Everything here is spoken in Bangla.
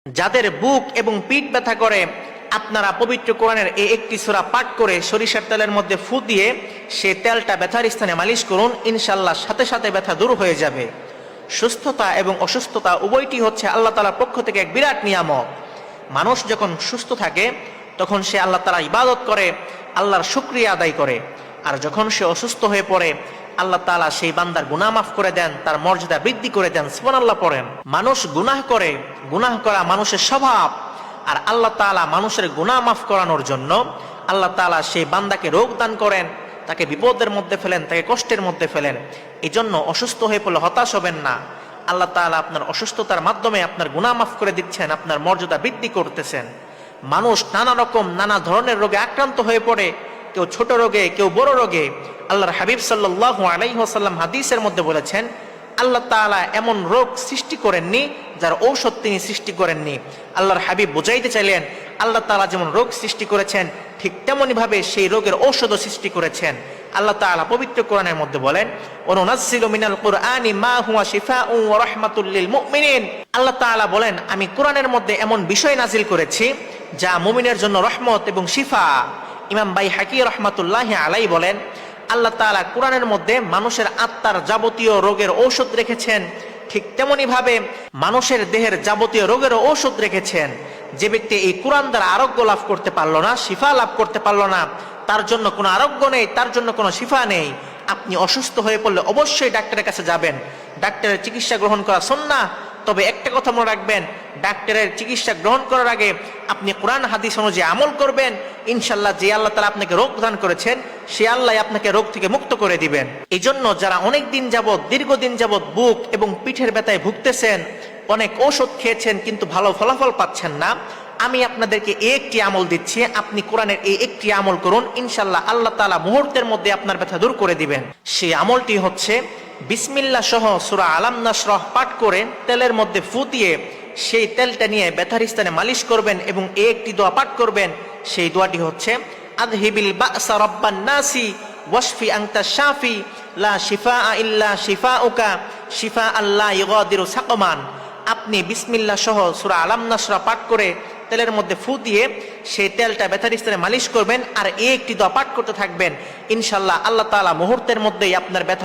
যাদের বুক এবং পিঠ ব্যথা করে আপনারা পবিত্র কোরআনের এই একটি সূরা পাঠ করে সরিষার তেলের মধ্যে ফু দিয়ে সে তেলটা ব্যথার স্থানে মালিশ করুন, ইনশাআল্লাহ সাথে সাথে ব্যথা দূর হয়ে যাবে। সুস্থতা এবং অসুস্থতা উভয়টি হচ্ছে আল্লাহ তাআলার পক্ষ থেকে এক বিরাট নিয়ামক। মানুষ যখন সুস্থ থাকে তখন সে আল্লাহ তাআলার ইবাদত করে, আল্লাহর শুকরিয়া আদায় করে। আর যখন সে অসুস্থ হয়ে পড়ে আল্লাহ তাআলা সেই বান্দার গুনাহ মাফ করে দেন, তার মর্যাদা বৃদ্ধি করে দেন। সুবহানাল্লাহ পড়েন। মানুষ গুনাহ করে, গুনাহ করা মানুষের স্বভাব। আর আল্লাহ তাআলা মানুষের গুনাহ মাফ করানোর জন্য আল্লাহ তাআলা সেই বান্দাকে রোগ দান করেন, তাকে বিপদের মধ্যে ফেলেন, তাকে কষ্টের মধ্যে ফেলেন। এই জন্য অসুস্থ হয়ে পড়লে হতাশ হবেন না। আল্লাহ তাআলা আপনার অসুস্থতার মাধ্যমে আপনার গুনাহ মাফ করে দিচ্ছেন, আপনার মর্যাদা বৃদ্ধি করতেছেন। মানুষ নানা রকম নানা ধরনের রোগে আক্রান্ত হয়ে পড়ে, কেউ ছোট রোগে, কেউ বড় রোগে। আল্লাহর হাবিব সাল্লাল্লাহু আলাইহি ওয়াসাল্লাম হাদিসের মধ্যে বলেছেন, আল্লাহ তাআলা এমন রোগ সৃষ্টি করেননি যার ঔষধ তিনি সৃষ্টি করেননি। আল্লাহর হাবিব বুঝাইতে চাইলেন, আল্লাহ তাআলা যেমন রোগ সৃষ্টি করেছেন ঠিক তেমনি ভাবে সেই রোগের ঔষধও সৃষ্টি করেছেন। আল্লাহ তাআলা পবিত্র কোরআনের মধ্যে বলেন, ওয়ানুনাজ্জিলু মিনাল কুরআনি মা হুয়া শিফাউন ওয়া রাহমাতুল লিল মুমিনিন। আল্লাহ তাআলা বলেন, আমি কোরআনের মধ্যে এমন বিষয় নাজিল করেছি যা মুমিনের জন্য রহমত এবং শিফা। ইমাম বাইহাকী রাহমাতুল্লাহি আলাইহি বলেন, আল্লাহ তাআলা কোরআনের মধ্যে মানুষের আত্মার যাবতীয় রোগের ঔষধ রেখেছেন, ঠিক তেমনি ভাবে মানুষের দেহের যাবতীয় রোগের ঔষধ রেখেছেন। যে ব্যক্তি এই কোরআন দ্বারা আরোগ্য লাভ করতে পারলো না, শিফা লাভ করতে পারলো না, তার জন্য কোনো আরোগ্য নেই, তার জন্য কোনো শিফা নেই। আপনি অসুস্থ হয়ে পড়লে অবশ্যই ডাক্তারের কাছে যাবেন, ডাক্তারের চিকিৎসা গ্রহণ করা সুন্নাহ। তবে একটা কথা মনে রাখবেন, ডাক্তারের চিকিৎসা গ্রহণ করার আগে আপনি কোরআন হাদিস অনুযায়ী আমল করবেন। ইনশাআল্লাহ যে আল্লাহ তাআলা আপনাকে রোগ দান করেছেন সে আল্লাহ আপনাকে রোগ থেকে মুক্ত করে দিবেন। এই জন্য যারা অনেক দিন যাবত, দীর্ঘদিন যাবত বুক এবং পিঠের ব্যথায় ভুগতেছেন, অনেক ঔষধ খেয়েছেন কিন্তু ভালো ফলাফল পাচ্ছেন না, আমি আপনাদেরকে এই একটি আমল দিচ্ছি, আপনি কোরআনের এই একটি আমল করুন, ইনশাআল্লাহ আল্লাহ তাআলা মুহূর্তের মধ্যে আপনার ব্যথা দূর করে দিবেন। সেই আমলটি হচ্ছে বিসমিল্লাহ সহ সূরা আলাম নাশরাহ পাঠ করে তেলের মধ্যে ফু দিয়ে সেই তেলটা নিয়ে ব্যথার স্থানে মালিশ করবেন এবং এই একটি দোয়া পাঠ করবেন। সেই দোয়াটি হচ্ছে, আযহিবিল বা'সা রাব্বান নাসি ওয়াশফি আনতা শাফি লা শিফাআ ইল্লা শিফাউকা শিফাআন লা ইগাদিরু সাকমান। আপনি বিসমিল্লাহ সহ সূরা আলাম নাশরাহ পাঠ করে তেলের মধ্যে ফু দিয়ে সেই তেলটা ব্যথার স্থানে মালিশ করবেন আর এই একটি দোয়া পাঠ করতে থাকবেন। ইনশাআল্লাহ আল্লাহ তাআলা মুহূর্তের মধ্যেই আপনার ব্যথা